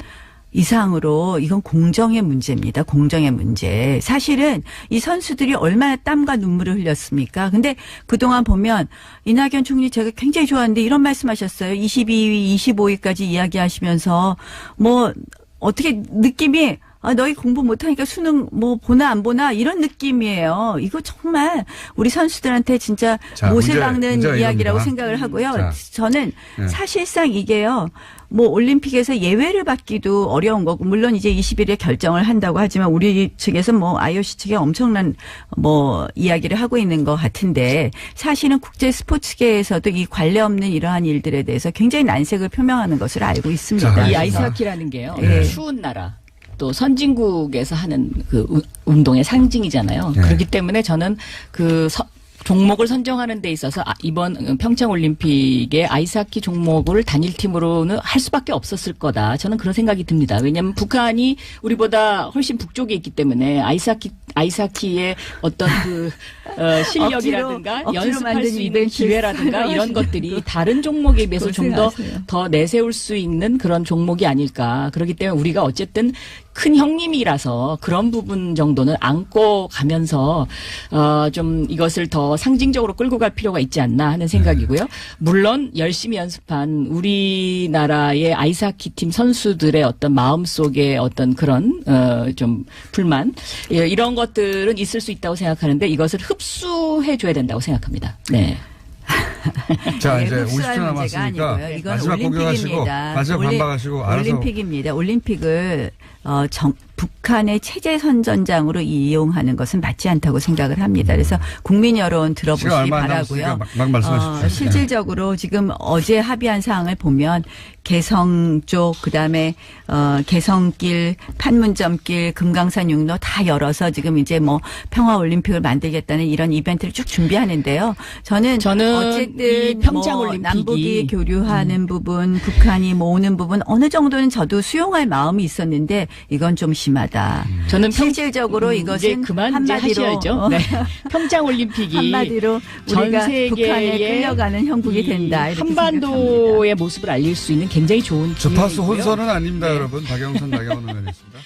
이상으로 이건 공정의 문제입니다. 공정의 문제. 사실은 이 선수들이 얼마나 땀과 눈물을 흘렸습니까? 근데 그동안 보면 이낙연 총리 제가 굉장히 좋아하는데 이런 말씀하셨어요. 22위, 25위까지 이야기하시면서 뭐 어떻게 느낌이 너희 공부 못하니까 수능 뭐 보나 안 보나 이런 느낌이에요. 이거 정말 우리 선수들한테 진짜 자, 못을 문제가 박는 이야기라고 이겁니다. 생각을 하고요. 자. 저는 네. 사실상 이게요. 뭐 올림픽에서 예외를 받기도 어려운 거고 물론 이제 20일에 결정을 한다고 하지만 우리 측에서 뭐 IOC 측에 엄청난 뭐 이야기를 하고 있는 것 같은데 사실은 국제 스포츠계에서도 이 관례 없는 이러한 일들에 대해서 굉장히 난색을 표명하는 것을 알고 있습니다. 자, 이 그래서- 아이스하키라는 게요. 네. 추운 나라. 또 선진국에서 하는 그 운동의 상징이잖아요. 네. 그렇기 때문에 저는 그 종목을 선정하는 데 있어서 이번 평창 올림픽의 아이스하키 종목을 단일팀으로는 할 수밖에 없었을 거다. 저는 그런 생각이 듭니다. 왜냐하면 북한이 우리보다 훨씬 북쪽에 있기 때문에 아이스하키의 어떤 실력이라든가 억지로 연습할 만든 수 있는 이벤트 기회라든가 이런 것들이 다른 종목에 비해서 좀 더 내세울 수 있는 그런 종목이 아닐까. 그렇기 때문에 우리가 어쨌든 큰 형님이라서 그런 부분 정도는 안고 가면서 좀 이것을 더 상징적으로 끌고 갈 필요가 있지 않나 하는 생각이고요. 물론 열심히 연습한 우리나라의 아이스하키 팀 선수들의 어떤 마음속에 어떤 그런 좀 불만 이런 것들은 있을 수 있다고 생각하는데 이것을 흡수해 줘야 된다고 생각합니다. 네. 자, 네, 이제 흡수할 50초 문제가 남았으니까 아니고요. 이건 마지막 공격하시고 올림픽입니다. 마지막 반박하시고 알아서 올림픽입니다. 올림픽을 북한의 체제 선전장으로 이용하는 것은 맞지 않다고 생각을 합니다. 그래서 국민 여론 들어보시기 시간 얼마 안 바라고요. 남았으니까 막 말씀하십시오. 실질적으로 지금 어제 합의한 사항을 보면 개성 쪽 그다음에 개성길, 판문점길, 금강산 육로 다 열어서 지금 이제 뭐 평화 올림픽을 만들겠다는 이런 이벤트를 쭉 준비하는데요. 저는 어쨌든 이 평창 뭐 올림픽이 남북이 교류하는 부분, 북한이 모으는 부분 어느 정도는 저도 수용할 마음이 있었는데 이건 좀 심하다. 저는 실질적으로 이제 이것은 그만 이제 한마디로 하셔야죠. 네. 평창 올림픽이 한마디로 전 우리가 세계에 북한에 끌려가는 형국이 이 된다. 이렇게 한반도의 모습을 알릴 수 있는 굉장히 좋은 주파수 기회이고요. 혼선은 아닙니다, 여러분. 박영선, 나경원 의원이었습니다.